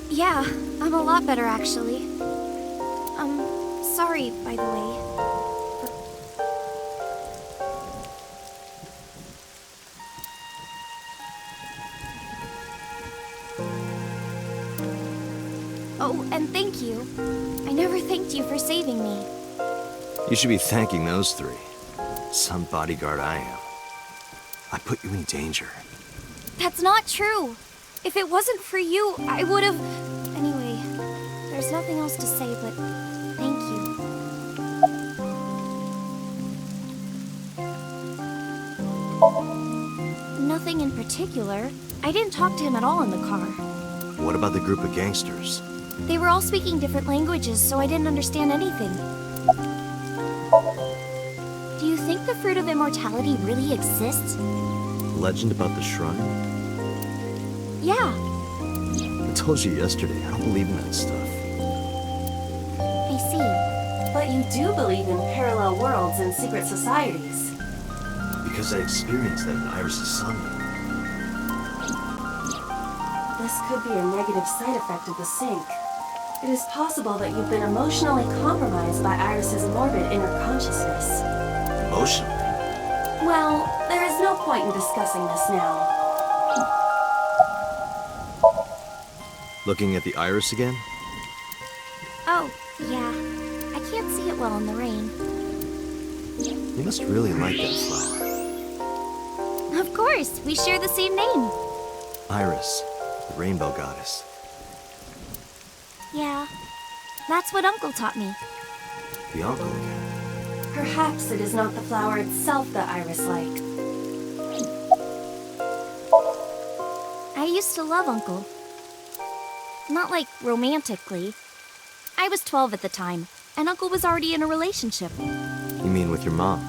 Yeah, I'm a lot better actually. Sorry, by the way. Oh, and thank you. I never thanked you for saving me. You should be thanking those three. Some bodyguard I am. I put you in danger. That's not true. If it wasn't for you, I would have... Anyway, there's nothing else to say, but thank you. Nothing in particular. I didn't talk to him at all in the car. What about the group of gangsters? They were all speaking different languages, so I didn't understand anything. Do you think the fruit of immortality really exists? Legend about the shrine? Yeah. I told you yesterday, I don't believe in that stuff. I see. But you do believe in parallel worlds and secret societies. Because I experienced that in Iris's Somnium. This could be a negative side effect of the sync. It is possible that you've been emotionally compromised by Iris's morbid inner consciousness. Emotionally? Well, there is no point in discussing this now. Looking at the iris again? Oh, yeah. I can't see it well in the rain. You must really like that flower. Of course, we share the same name. Iris, the rainbow goddess. Yeah, that's what Uncle taught me. The uncle again. Perhaps it is not the flower itself that Iris liked. I used to love Uncle. Not like romantically. I was 12 at the time, and Uncle was already in a relationship. You mean with your mom?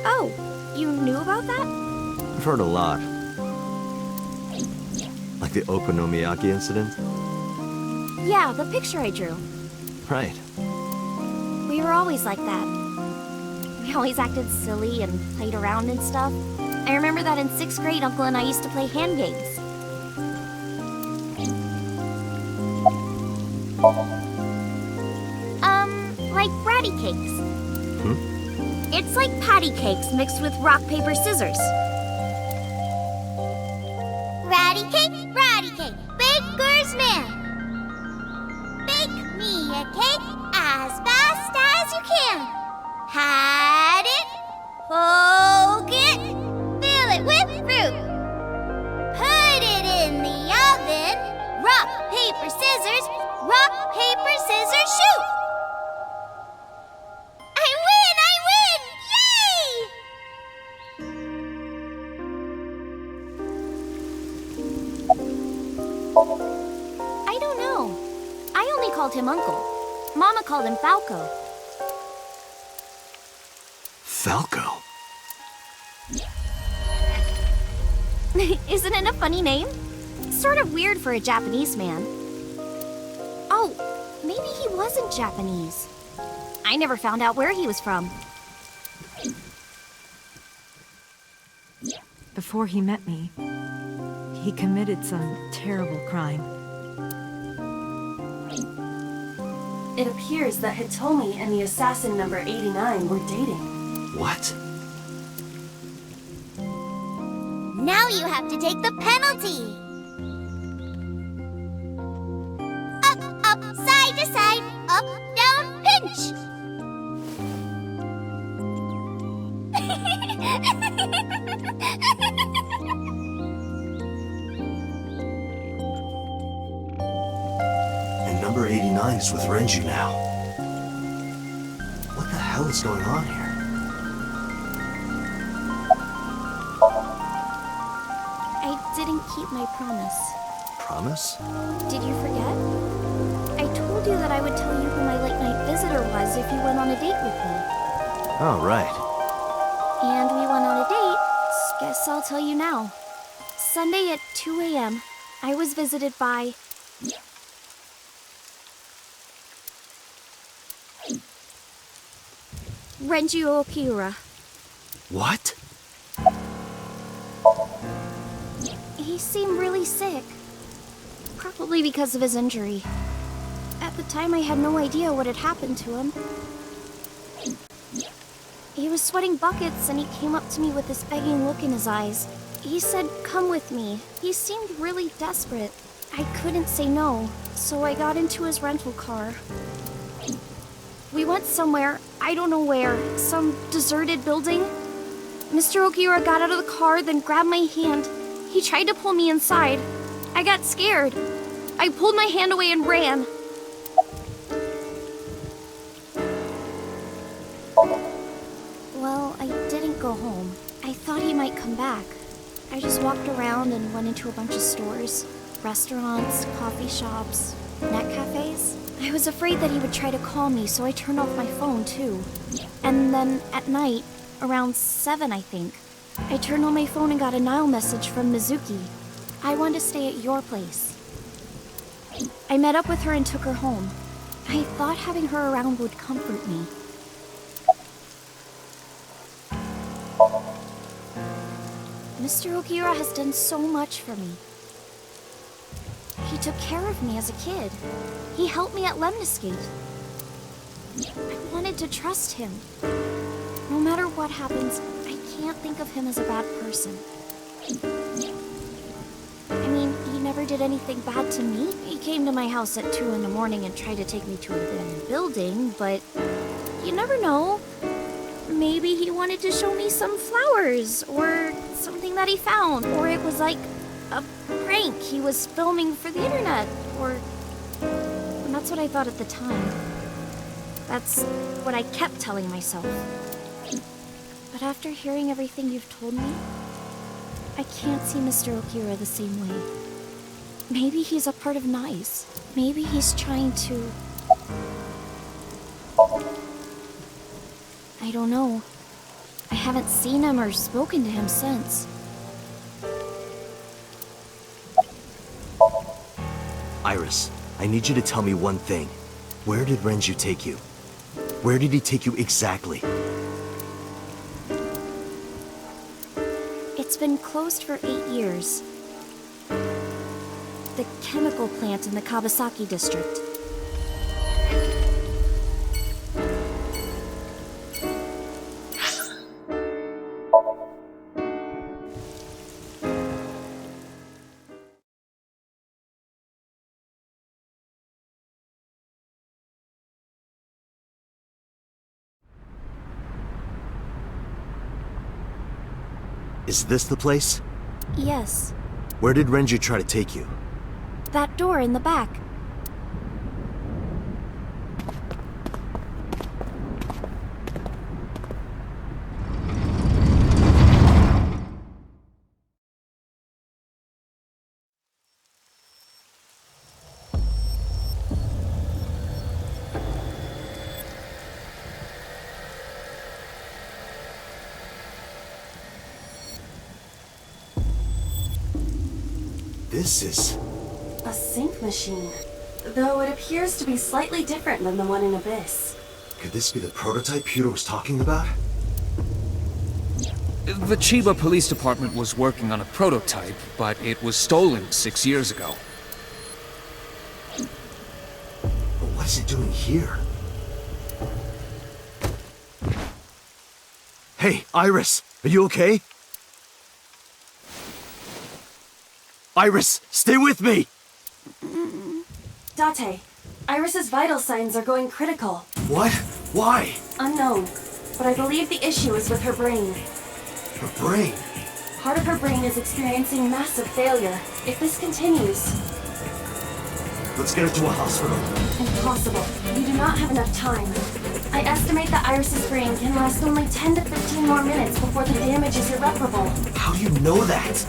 Oh, you knew about that? I've heard a lot. Like the okonomiyaki incident? Yeah, the picture I drew. Right. We were always like that. We always acted silly and played around and stuff. I remember that in 6th grade, Uncle and I used to play hand games. Like bratty cakes. It's like patty cakes mixed with rock, paper, scissors. Ratty cake, baker's man. Bake me a cake as fast as you can. Pat it, poke it, fill it with fruit. Put it in the oven. Rock, paper, scissors, shoot. I win! Yay! I don't know. I only called him Uncle. Mama called him Falco. Falco? Isn't it a funny name? Sort of weird for a Japanese man. Oh, maybe he wasn't Japanese. I never found out where he was from. Before he met me, he committed some terrible crime. It appears that Hitomi and the assassin number 89 were dating. What? Now you have to take the penalty. Up, side to side, up, down, pinch. And number 89 is with Renju now. What the hell is going on here? I didn't keep my promise. Promise? Did you forget? I told you that I would tell you who my late-night visitor was if you went on a date with me. Oh, right. And we went on a date. Guess I'll tell you now. Sunday at 2 a.m., I was visited by... Renju Okiura. What? He seemed really sick. Probably because of his injury. At the time, I had no idea what had happened to him. He was sweating buckets and he came up to me with this begging look in his eyes. He said, "Come with me." He seemed really desperate. I couldn't say no, so I got into his rental car. We went somewhere, I don't know where, some deserted building. Mr. Okiura got out of the car, then grabbed my hand. He tried to pull me inside. I got scared. I pulled my hand away and ran. Well, I didn't go home. I thought he might come back. I just walked around and went into a bunch of stores. Restaurants, coffee shops, net cafes. I was afraid that he would try to call me, so I turned off my phone too. And then at night, around 7 I think, I turned on my phone and got a Nile message from Mizuki. I wanted to stay at your place. I met up with her and took her home. I thought having her around would comfort me. Mr. Okiura has done so much for me. He took care of me as a kid. He helped me at Lemniscate. I wanted to trust him. No matter what happens, I can't think of him as a bad person. I mean, he never did anything bad to me. He came to my house at 2 in the morning and tried to take me to a building, but you never know. Maybe he wanted to show me some flowers, or something that he found, or it was like a prank he was filming for the internet, or... And that's what I thought at the time. That's what I kept telling myself. But after hearing everything you've told me, I can't see Mr. Okiura the same way. Maybe he's a part of Nice. Maybe he's trying to... I don't know. I haven't seen him or spoken to him since. Iris, I need you to tell me one thing. Where did Renju take you? Where did he take you exactly? It's been closed for 8 years. The chemical plant in the Kawasaki district. Is this the place? Yes. Where did Renju try to take you? That door in the back. This is... A sync machine, though it appears to be slightly different than the one in Abyss. Could this be the prototype Peter was talking about? The Chiba Police Department was working on a prototype, but it was stolen 6 years ago. But what is it doing here? Hey, Iris! Are you okay? Iris, stay with me! Date, Iris's vital signs are going critical. What? Why? Unknown, but I believe the issue is with her brain. Her brain? Part of her brain is experiencing massive failure. If this continues... Let's get her to a hospital. Impossible. You do not have enough time. I estimate that Iris's brain can last only 10 to 15 more minutes before the damage is irreparable. How do you know that?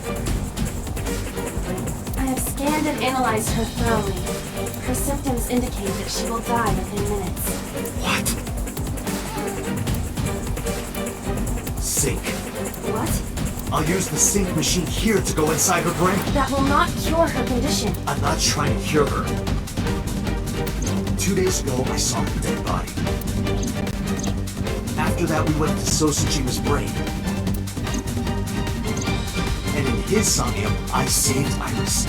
I have scanned and analyzed her thoroughly. Her symptoms indicate that she will die within minutes. What? Sync. What? I'll use the sync machine here to go inside her brain. That will not cure her condition. I'm not trying to cure her. 2 days ago, I saw her dead body. After that, we went to Sosujima's brain. And in his Somnium, I saved Iris.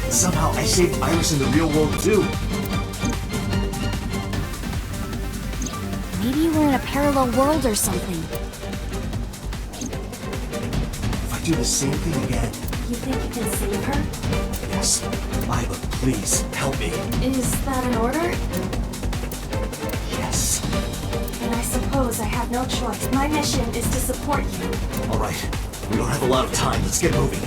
Somehow, I saved Iris in the real world, too. Maybe we're in a parallel world or something. If I do the same thing again... You think you can save her? Yes. Iva, please, help me. Is that an order? Yes. And I suppose I have no choice. My mission is to support you. All right. We don't have a lot of time. Let's get moving.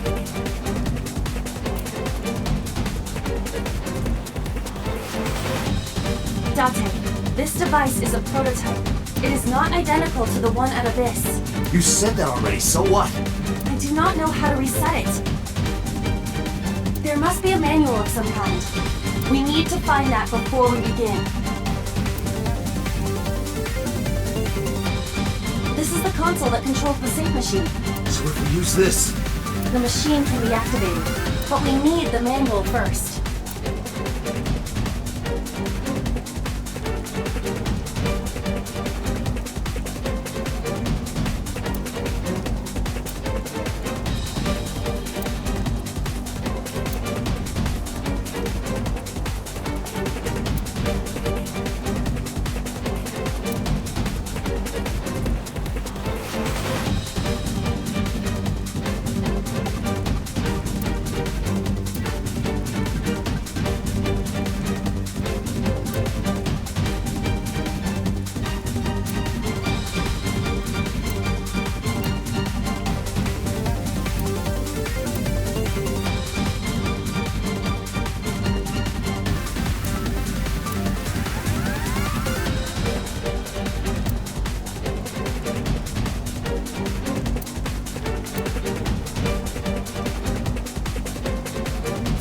Date, this device is a prototype. It is not identical to the one at Abyss. You said that already, so what? I do not know how to reset it. There must be a manual of some kind. We need to find that before we begin. This is the console that controls the safe machine. So if we use this... The machine can be activated, but we need the manual first.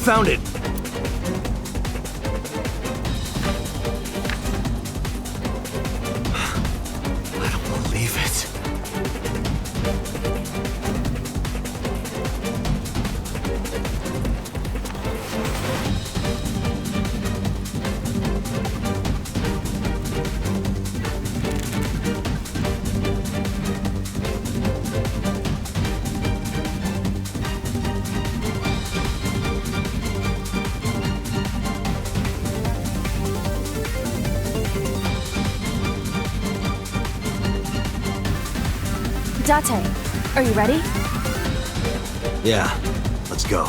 Found it! I don't believe it. Date, are you ready? Yeah, let's go.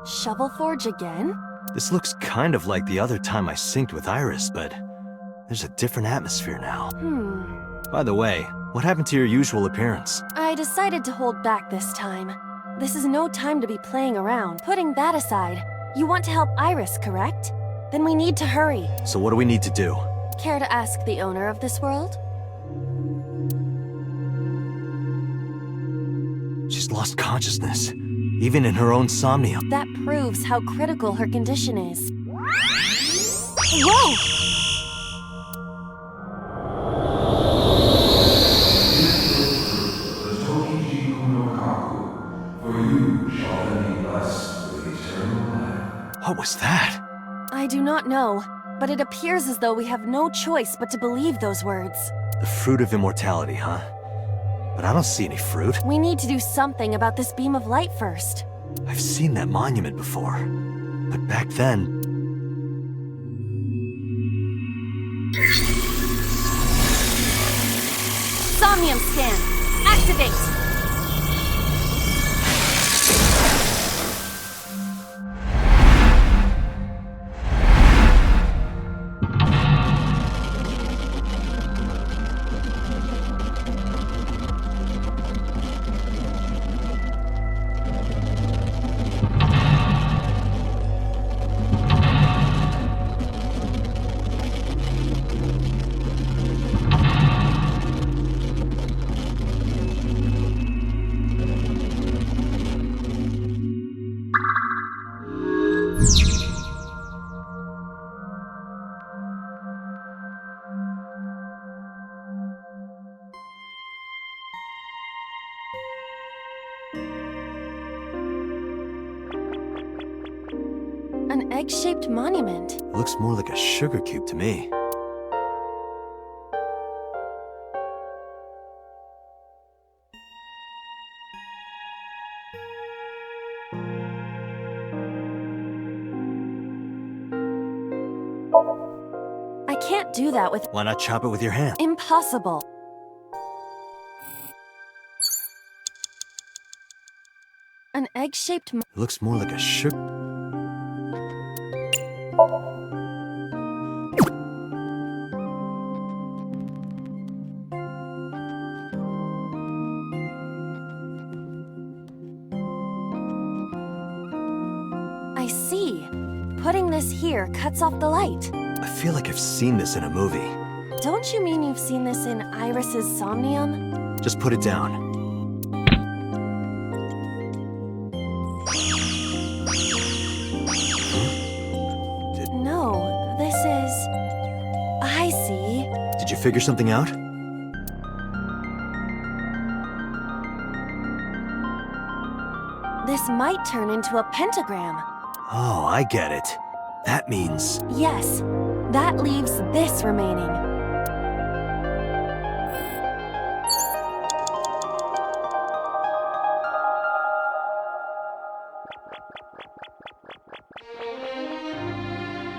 Shovel Forge again? This looks kind of like the other time I synced with Iris, but there's a different atmosphere now. By the way, what happened to your usual appearance? I decided to hold back this time. This is no time to be playing around. Putting that aside, you want to help Iris, correct? Then we need to hurry. So what do we need to do? Care to ask the owner of this world? She's lost consciousness, even in her own Somnium. That proves how critical her condition is. Whoa! What was that? I do not know, but it appears as though we have no choice but to believe those words. The fruit of immortality, huh? But I don't see any fruit. We need to do something about this beam of light first. I've seen that monument before, but back then... Somnium scan! Activate! An egg-shaped monument. It looks more like a sugar cube to me. I can't do that with... Why not chop it with your hand? Impossible. An egg-shaped... It looks more like a sugar... I see. Putting this here cuts off the light. I feel like I've seen this in a movie. Don't you mean you've seen this in Iris's Somnium? Just put it down. No, this is... I see. Did you figure something out? This might turn into a pentagram. Oh, I get it. That means... Yes, that leaves this remaining.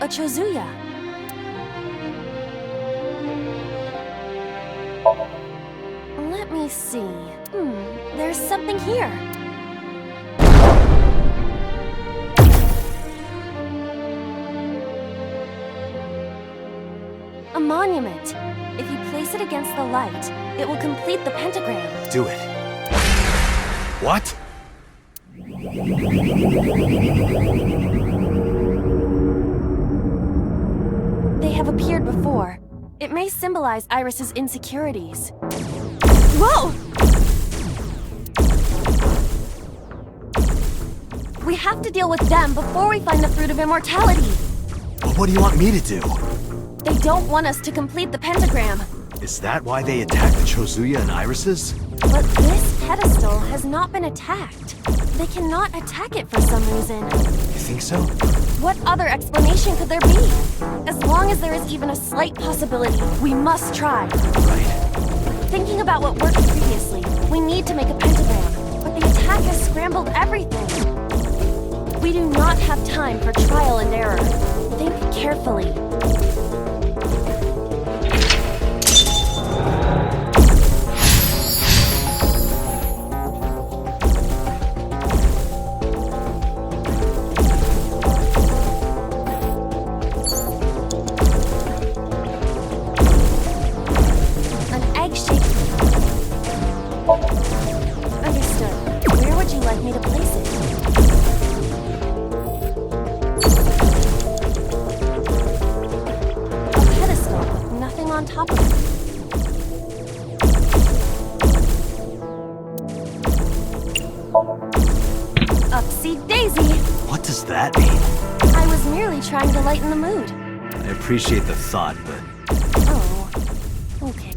A chozuya. Let me see. There's something here. A monument. If you place it against the light, it will complete the pentagram. Do it. What? They have appeared before. It may symbolize Iris's insecurities. Whoa! We have to deal with them before we find the fruit of immortality. Well, what do you want me to do? They don't want us to complete the pentagram. Is that why they attacked the Chozuya and Irises? But this pedestal has not been attacked. They cannot attack it for some reason. You think so? What other explanation could there be? As long as there is even a slight possibility, we must try. Right. Thinking about what worked previously, we need to make a pentagram, but the attack has scrambled everything. We do not have time for trial and error. Think carefully. What does that mean? I was merely trying to lighten the mood. I appreciate the thought, but... Oh, okay.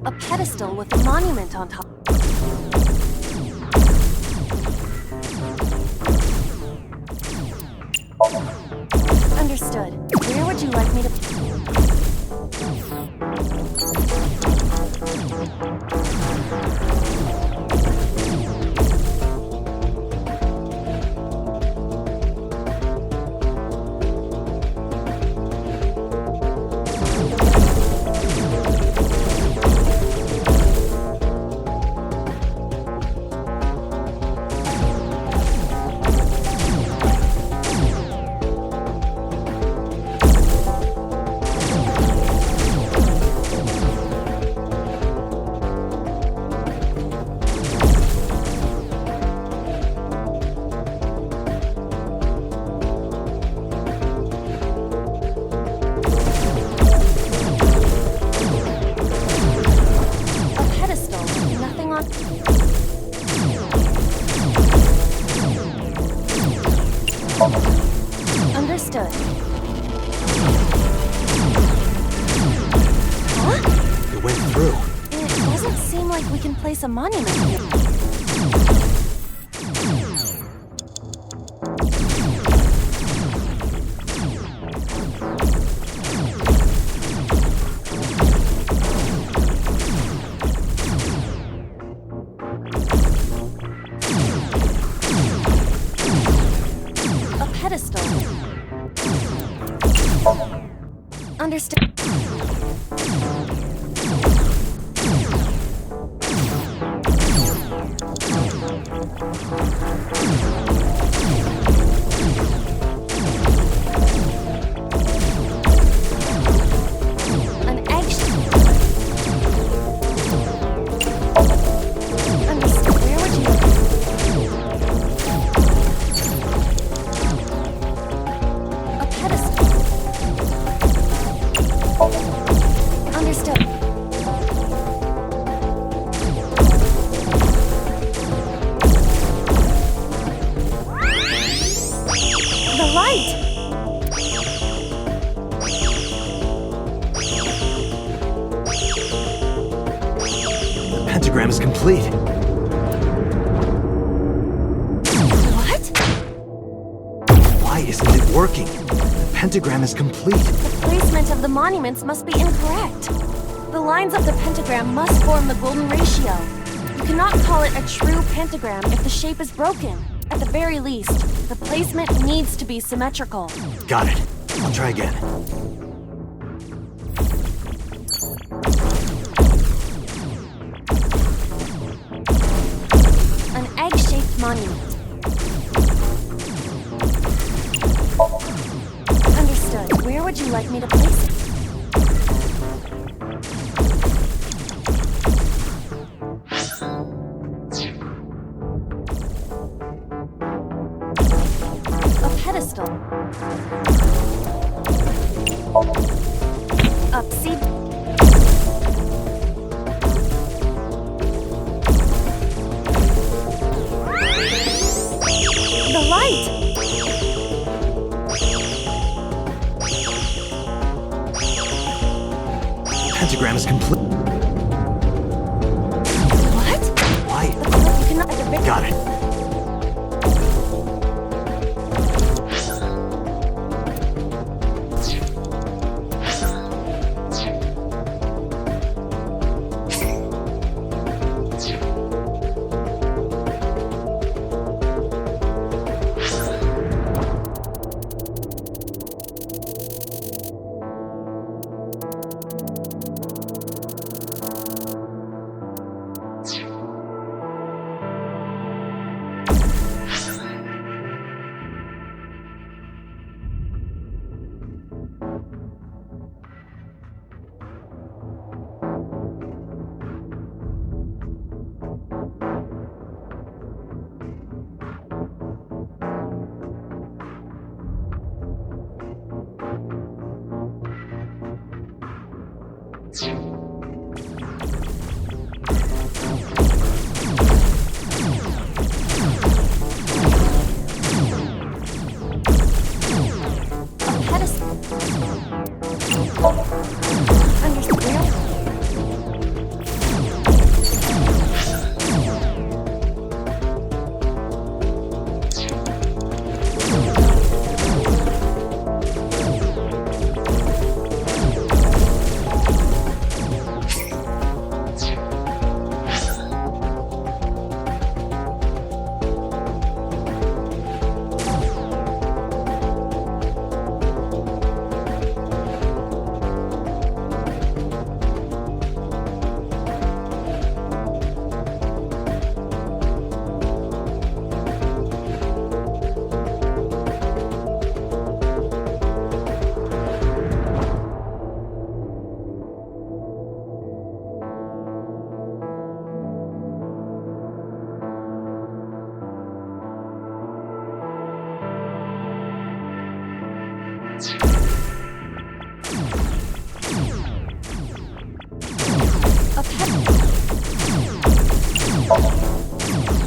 A pedestal with a monument on top. Understood. Where would you like me to... Understood. Huh? It went through. It doesn't seem like we can place a monument here. Pedestal. Understood. An eggshell. Understood. Where would you? Understood. The light! The pentagram is complete. What? Why isn't it working? The pentagram is complete. The placement of the monuments must be incorrect. The lines of the pentagram must form the golden ratio. You cannot call it a true pentagram if the shape is broken. At the very least, the placement needs to be symmetrical. Got it. I'll try again. An egg-shaped monument. Understood. Where would you like me to place it? A pedestal. Up, see? The light! Pentagram is complete. What? Why? You cannot at the very... Got it.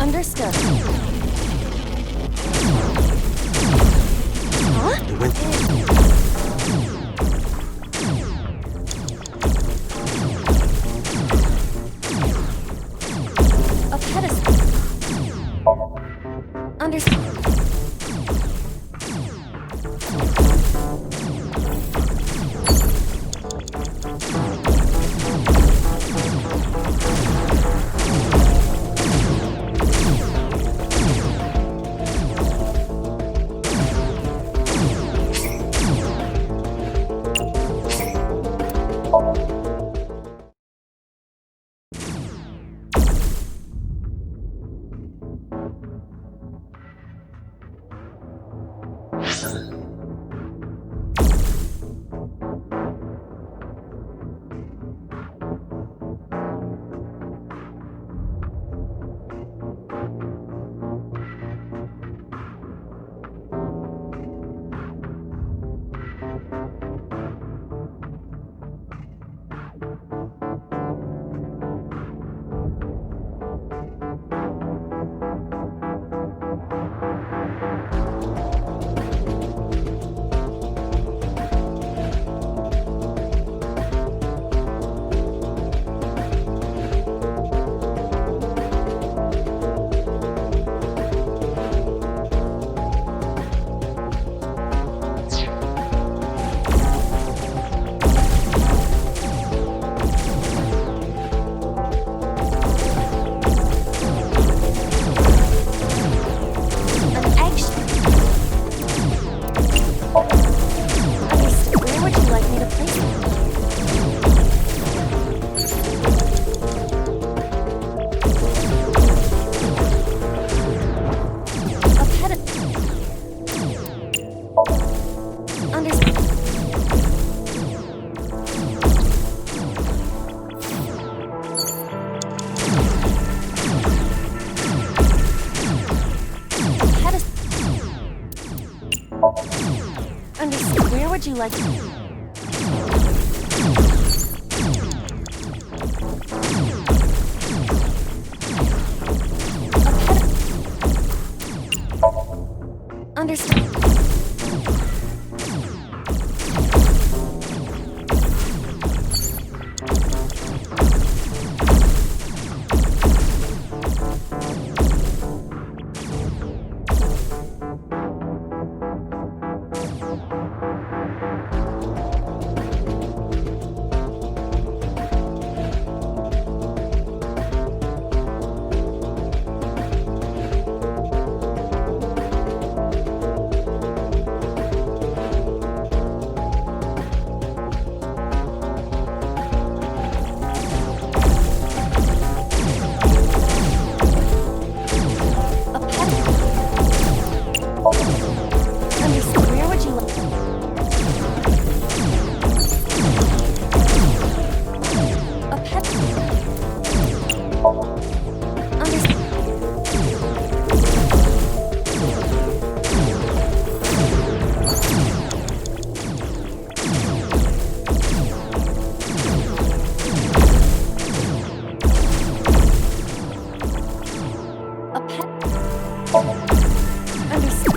Understood. Where would you like Understand.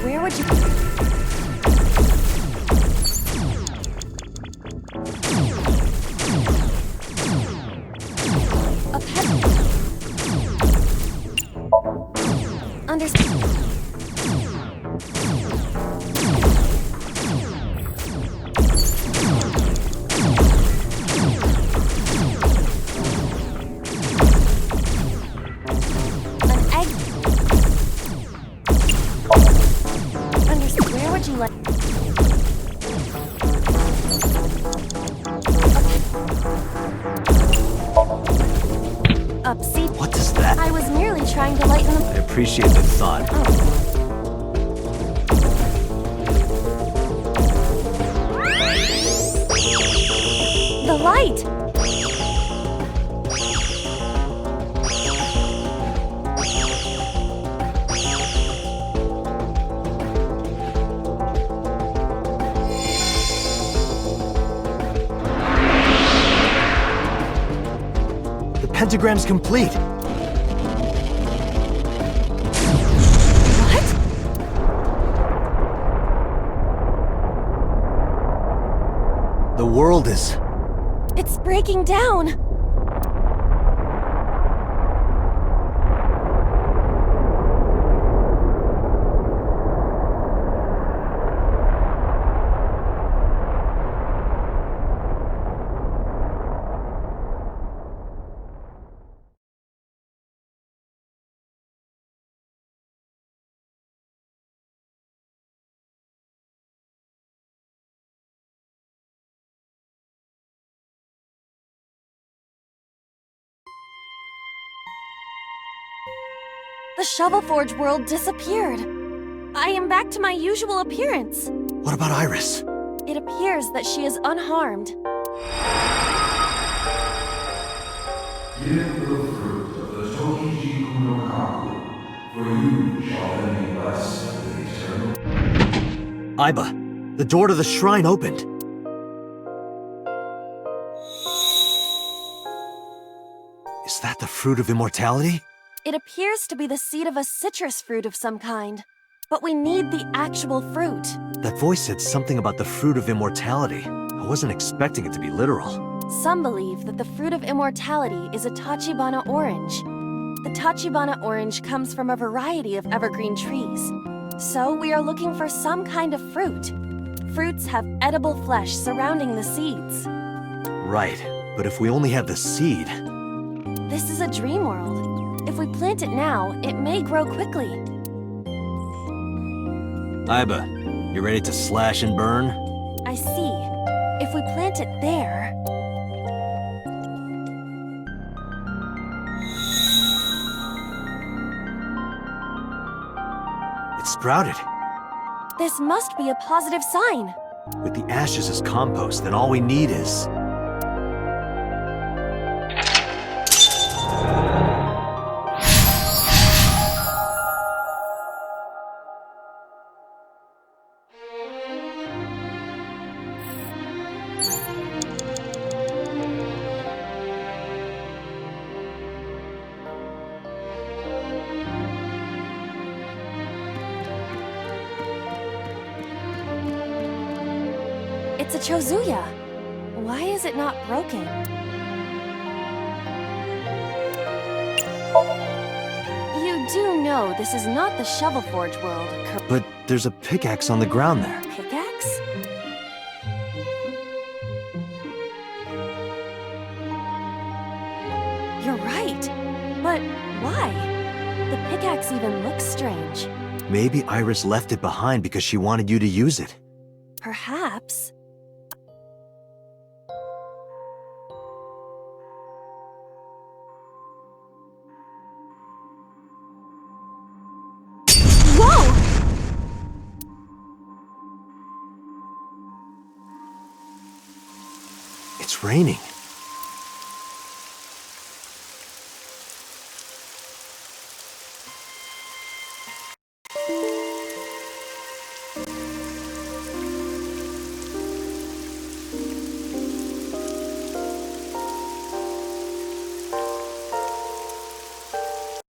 Where would you... A pet... Understand. An egg... Understand. Where would you like... See, What does that? I was merely trying to lighten the... I appreciate the thought. The light! The pentagram's complete. What? The world is... It's breaking down! The Shovel Forge world disappeared. I am back to my usual appearance. What about Iris? It appears that she is unharmed. Give the fruit of the Tokijiku no Kaku, for you shall then be blessed with eternal... Aiba, the door to the shrine opened. Is that the fruit of immortality? It appears to be the seed of a citrus fruit of some kind. But we need the actual fruit. That voice said something about the fruit of immortality. I wasn't expecting it to be literal. Some believe that the fruit of immortality is a Tachibana orange. The Tachibana orange comes from a variety of evergreen trees. So we are looking for some kind of fruit. Fruits have edible flesh surrounding the seeds. Right, but if we only have the seed... This is a dream world. If we plant it now, it may grow quickly. Aiba, you ready to slash and burn? I see. If we plant it there... It sprouted. This must be a positive sign. With the ashes as compost, then all we need is... It's a Chozuya. Why is it not broken? You do know this is not the Shovel Forge world, But there's a pickaxe on the ground there. Pickaxe? You're right. But why? The pickaxe even looks strange. Maybe Iris left it behind because she wanted you to use it. Perhaps. Whoa! It's raining.